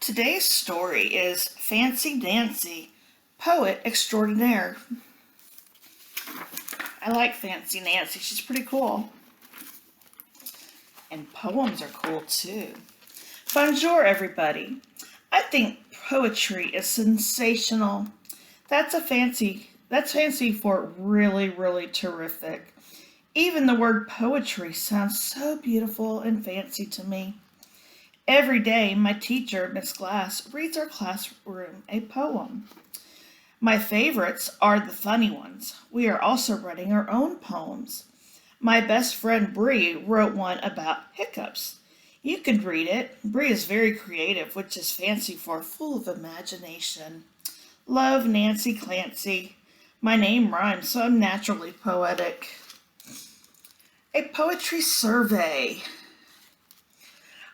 Today's story is Fancy Nancy, Poet Extraordinaire. I like Fancy Nancy. She's pretty cool. And poems are cool too. Bonjour, everybody. I think poetry is sensational. That's fancy for really, really terrific. Even the word poetry sounds so beautiful and fancy to me. Every day, my teacher, Miss Glass, reads our classroom a poem. My favorites are the funny ones. We are also writing our own poems. My best friend Bree wrote one about hiccups. You could read it. Bree is very creative, which is fancy for full of imagination. Love, Nancy Clancy. My name rhymes, so I'm naturally poetic. A poetry survey.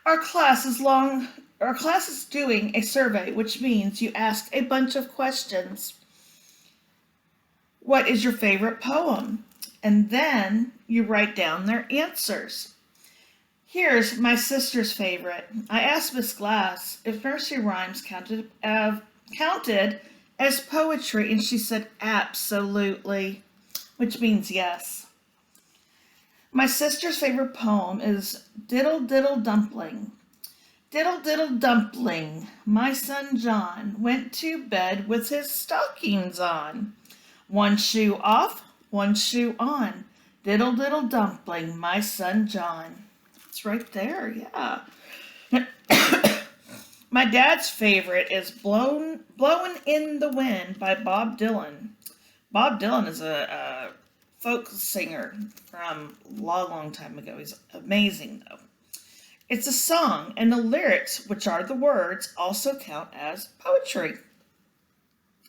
Our class is doing a survey, which means you ask a bunch of questions. What is your favorite poem? And then you write down their answers. Here's my sister's favorite. I asked Miss Glass if nursery rhymes counted as poetry, and she said absolutely, which means yes. My sister's favorite poem is Diddle Diddle Dumpling. Diddle Diddle Dumpling, my son John went to bed with his stockings on. One shoe off, one shoe on. Diddle Diddle Dumpling, my son John. It's right there, yeah. My dad's favorite is Blowin' in the Wind by Bob Dylan. Bob Dylan is a folk singer from a long time ago. He's amazing, though. It's a song, and the lyrics, which are the words, also count as poetry.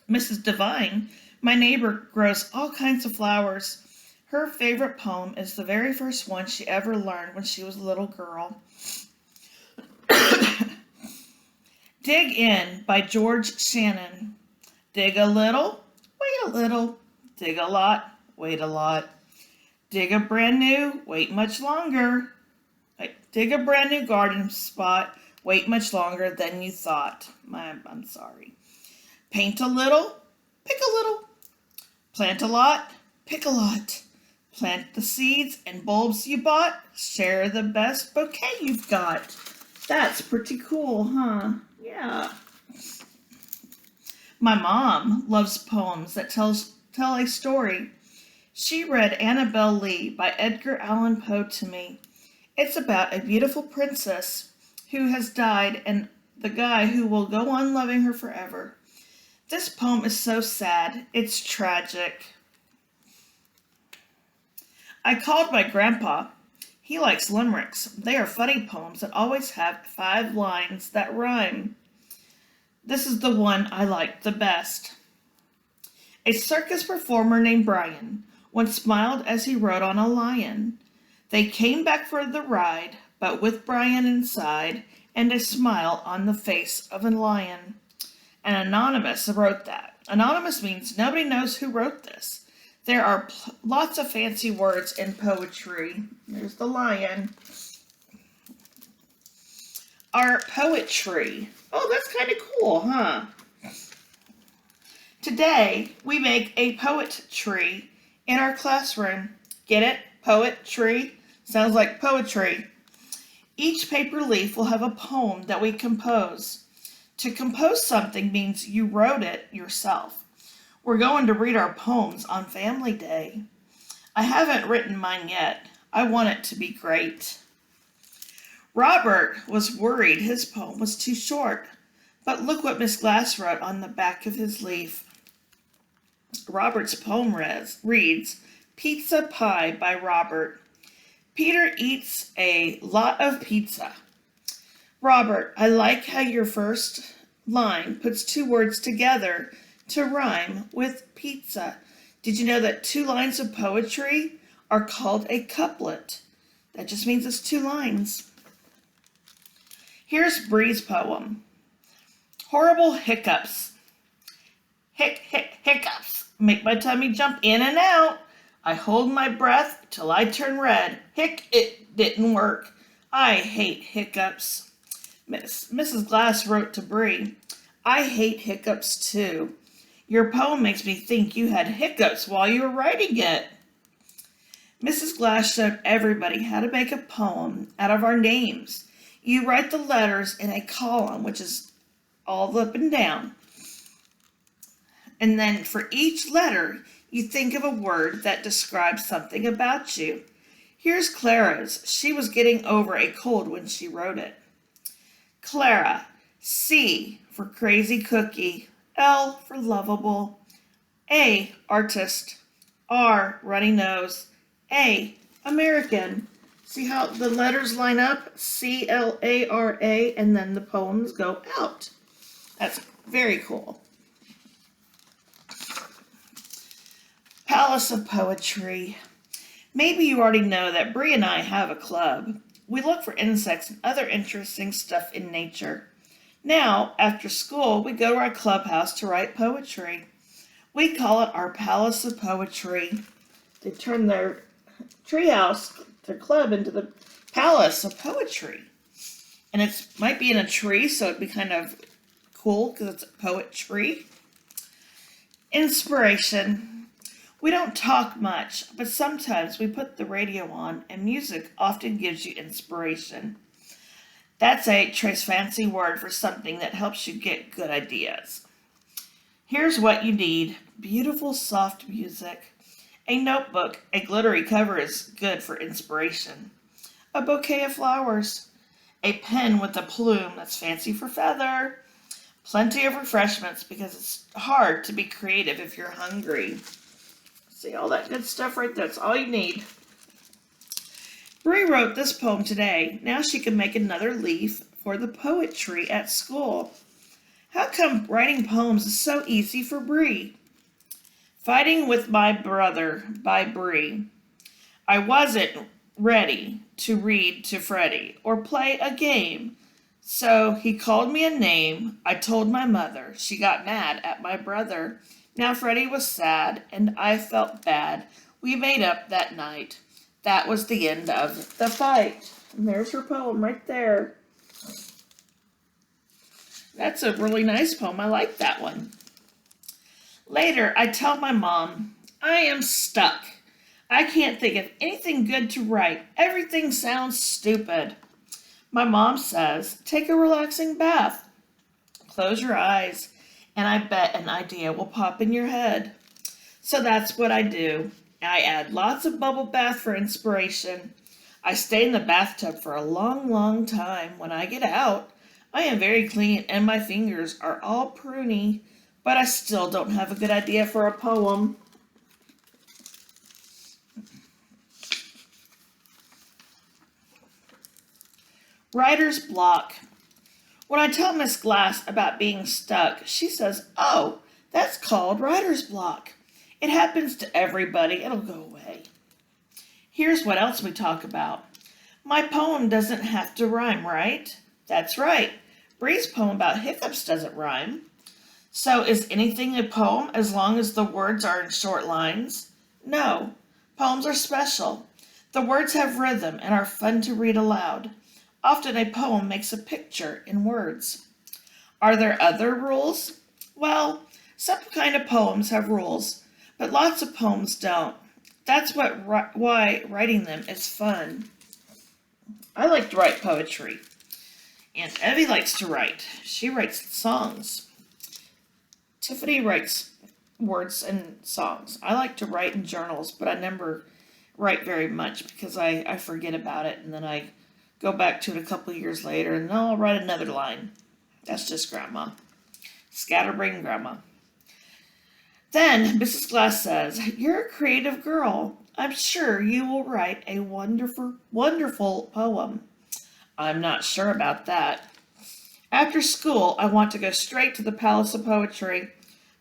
Mrs. Devine, my neighbor, grows all kinds of flowers. Her favorite poem is the very first one she ever learned when she was a little girl. Dig In by George Shannon. Dig a little, wait a little. Dig a lot, wait a lot. Dig a brand new, wait much longer. Dig a brand new garden spot, wait much longer than you thought. I'm sorry. Paint a little, pick a little. Plant a lot, pick a lot. Plant the seeds and bulbs you bought. Share the best bouquet you've got. That's pretty cool, huh? Yeah. My mom loves poems that tell a story. She read Annabel Lee by Edgar Allan Poe to me. It's about a beautiful princess who has died and the guy who will go on loving her forever. This poem is so sad. It's tragic. I called my grandpa. He likes limericks. They are funny poems that always have 5 lines that rhyme. This is the one I liked the best. A circus performer named Brian once smiled as he rode on a lion. They came back for the ride, but with Brian inside and a smile on the face of a lion. An anonymous wrote that. Anonymous means nobody knows who wrote this. There are lots of fancy words in poetry. There's the lion. Our poetry. Oh, that's kind of cool, huh? Today, we make a poet tree in our classroom. Get it? Poet tree? Sounds like poetry. Each paper leaf will have a poem that we compose. To compose something means you wrote it yourself. We're going to read our poems on Family Day. I haven't written mine yet. I want it to be great. Robert was worried his poem was too short, but look what Miss Glass wrote on the back of his leaf. Robert's poem reads, Pizza Pie by Robert. Peter eats a lot of pizza. Robert, I like how your first line puts 2 words together to rhyme with pizza. Did you know that 2 lines of poetry are called a couplet? That just means it's 2 lines. Here's Bree's poem. Horrible hiccups. Hiccups. Make my tummy jump in and out. I hold my breath till I turn red. It didn't work. I hate hiccups. Mrs. Glass wrote to Bree, I hate hiccups too. Your poem makes me think you had hiccups while you were writing it. Mrs. Glass showed everybody how to make a poem out of our names. You write the letters in a column, which is all up and down. And then for each letter, you think of a word that describes something about you. Here's Clara's. She was getting over a cold when she wrote it. Clara, C for crazy cookie, L for lovable, A, artist, R, runny nose, A, American. See how the letters line up? C-L-A-R-A, and then the poems go out. That's very cool. Palace of Poetry. Maybe you already know that Bree and I have a club. We look for insects and other interesting stuff in nature. Now, after school, we go to our clubhouse to write poetry. We call it our Palace of Poetry. They turn their treehouse, their club, into the Palace of Poetry. And it might be in a tree, so it'd be kind of cool because it's a poetry. Inspiration. We don't talk much, but sometimes we put the radio on, and music often gives you inspiration. That's a trace fancy word for something that helps you get good ideas. Here's what you need. Beautiful, soft music. A notebook, a glittery cover is good for inspiration. A bouquet of flowers. A pen with a plume that's fancy for feather. Plenty of refreshments because it's hard to be creative if you're hungry. See all that good stuff right there. That's all you need. Bree wrote this poem today. Now she can make another leaf for the poetry at school. How come writing poems is so easy for Bree? Fighting with My Brother by Bree. I wasn't ready to read to Freddie or play a game. So he called me a name. I told my mother. She got mad at my brother. Now Freddie was sad, and I felt bad. We made up that night. That was the end of the fight. And there's her poem right there. That's a really nice poem. I like that one. Later, I tell my mom, I am stuck. I can't think of anything good to write. Everything sounds stupid. My mom says, take a relaxing bath. Close your eyes. And I bet an idea will pop in your head. So that's what I do. I add lots of bubble bath for inspiration. I stay in the bathtub for a long, long time. When I get out, I am very clean and my fingers are all pruny, but I still don't have a good idea for a poem. Writer's block. When I tell Miss Glass about being stuck, she says, oh, that's called writer's block. It happens to everybody. It'll go away. Here's what else we talk about. My poem doesn't have to rhyme, right? That's right. Bree's poem about hiccups doesn't rhyme. So is anything a poem as long as the words are in short lines? No. Poems are special. The words have rhythm and are fun to read aloud. Often a poem makes a picture in words. Are there other rules? Well, some kind of poems have rules, but lots of poems don't. That's why writing them is fun. I like to write poetry, and Evie likes to write. She writes songs. Tiffany writes words and songs. I like to write in journals, but I never write very much because I forget about it, and then I go back to it a couple of years later, and then I'll write another line. That's just Grandma. Scatterbrain Grandma. Then Mrs. Glass says, you're a creative girl. I'm sure you will write a wonderful, wonderful poem. I'm not sure about that. After school, I want to go straight to the Palace of Poetry,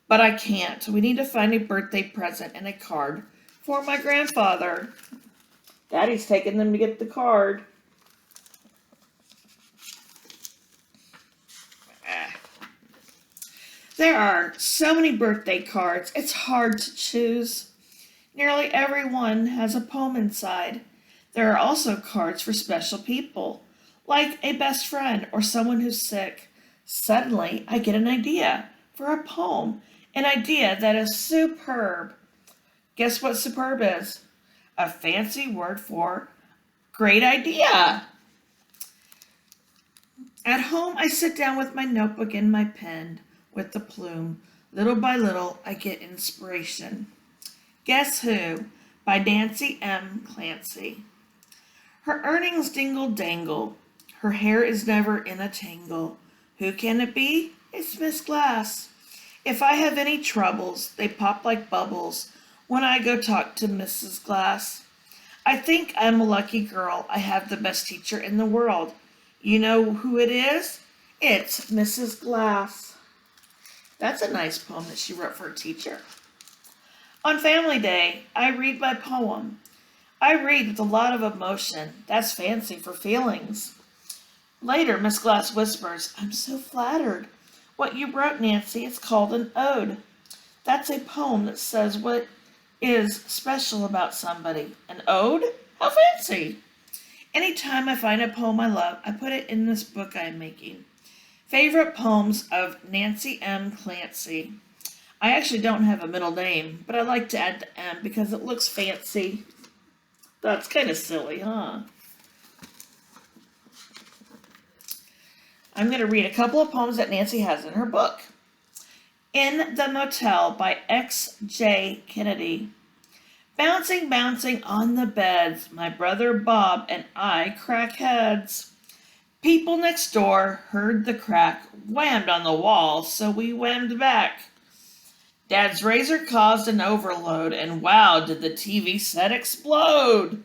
but I can't. We need to find a birthday present and a card for my grandfather. Daddy's taking them to get the card. There are so many birthday cards, it's hard to choose. Nearly everyone has a poem inside. There are also cards for special people, like a best friend or someone who's sick. Suddenly, I get an idea for a poem, an idea that is superb. Guess what superb is? A fancy word for great idea. At home, I sit down with my notebook and my pen, with the plume. Little by little, I get inspiration. Guess Who? By Nancy M. Clancy. Her earnings dingle dangle. Her hair is never in a tangle. Who can it be? It's Miss Glass. If I have any troubles, they pop like bubbles when I go talk to Mrs. Glass. I think I'm a lucky girl. I have the best teacher in the world. You know who it is? It's Mrs. Glass. That's a nice poem that she wrote for a teacher. On Family Day, I read my poem. I read with a lot of emotion. That's fancy for feelings. Later, Miss Glass whispers, I'm so flattered. What you wrote, Nancy, is called an ode. That's a poem that says what is special about somebody. An ode? How fancy! Anytime I find a poem I love, I put it in this book I am making. Favorite Poems of Nancy M. Clancy. I actually don't have a middle name, but I like to add the M because it looks fancy. That's kind of silly, huh? I'm going to read a couple of poems that Nancy has in her book. In the Motel by X.J. Kennedy. Bouncing, bouncing on the beds, my brother Bob and I crack heads. People next door heard the crack, whammed on the wall, so we whammed back. Dad's razor caused an overload, and wow, did the TV set explode.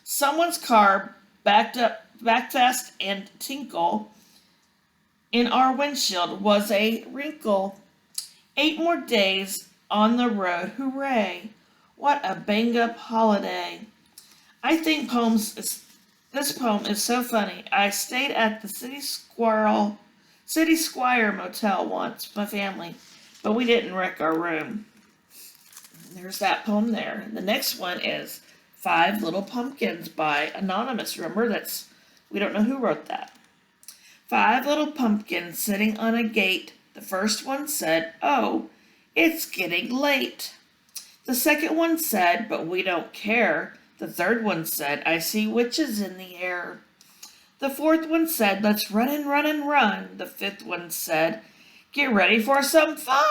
Someone's car backed fast and tinkle. In our windshield was a wrinkle. 8 more days on the road, hooray. What a bang-up holiday. I think this poem is so funny. I stayed at the City Squire Motel once, my family, but we didn't wreck our room. There's that poem there. The next one is 5 Little Pumpkins by Anonymous. Remember, we don't know who wrote that. 5 little pumpkins sitting on a gate. The first one said, oh, it's getting late. The second one said, but we don't care. The third one said, I see witches in the air. The fourth one said, let's run and run and run. The fifth one said, get ready for some fun.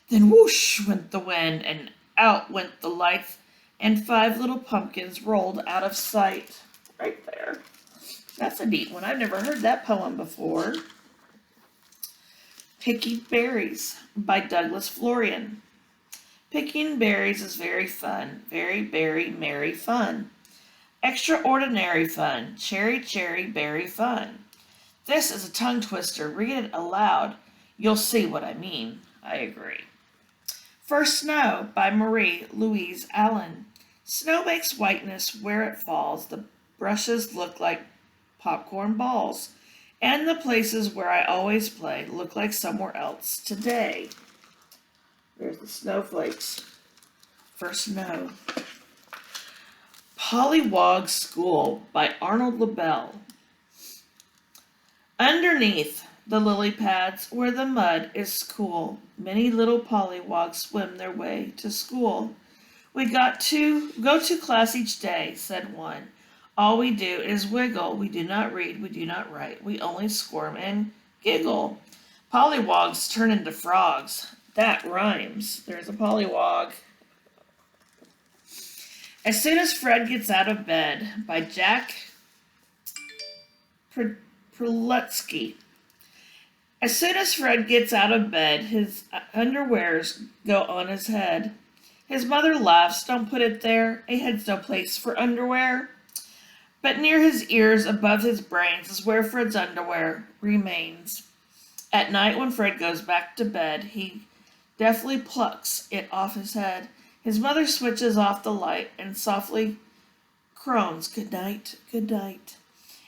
Then whoosh went the wind, and out went the lights, and 5 little pumpkins rolled out of sight. Right there. That's a neat one. I've never heard that poem before. Picking Berries by Douglas Florian. Picking berries is very fun, very berry, merry fun. Extraordinary fun, cherry, cherry, berry fun. This is a tongue twister. Read it aloud. You'll see what I mean. I agree. First Snow by Marie Louise Allen. Snow makes whiteness where it falls. The brushes look like popcorn balls. And the places where I always play look like somewhere else today. There's the snowflakes. For Snow. Pollywog School by Arnold LaBelle. Underneath the lily pads where the mud is cool, many little pollywogs swim their way to school. We got to go to class each day, said one. All we do is wiggle. We do not read, we do not write. We only squirm and giggle. Pollywogs turn into frogs. That rhymes. There's a pollywog. As Soon as Fred Gets Out of Bed by Jack Prelutsky. As soon as Fred gets out of bed, his underwears go on his head. His mother laughs, don't put it there. A head's no place for underwear. But near his ears, above his brains, is where Fred's underwear remains. At night, when Fred goes back to bed, he deftly plucks it off his head. His mother switches off the light and softly croons, good night, good night.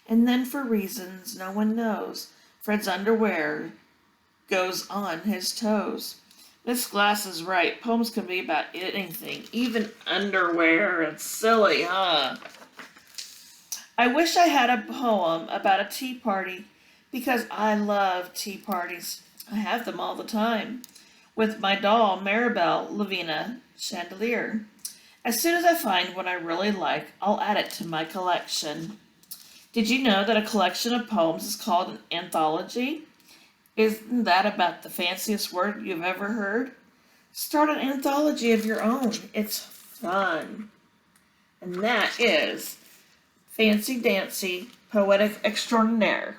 And then, for reasons no one knows, Fred's underwear goes on his toes. Miss Glass is right. Poems can be about anything, even underwear. It's silly, huh? I wish I had a poem about a tea party because I love tea parties. I have them all the time with my doll Maribel Lavina Chandelier. As soon as I find one I really like, I'll add it to my collection. Did you know that a collection of poems is called an anthology? Isn't that about the fanciest word you've ever heard? Start an anthology of your own. It's fun. And that is Fancy Dancy Poetic Extraordinaire.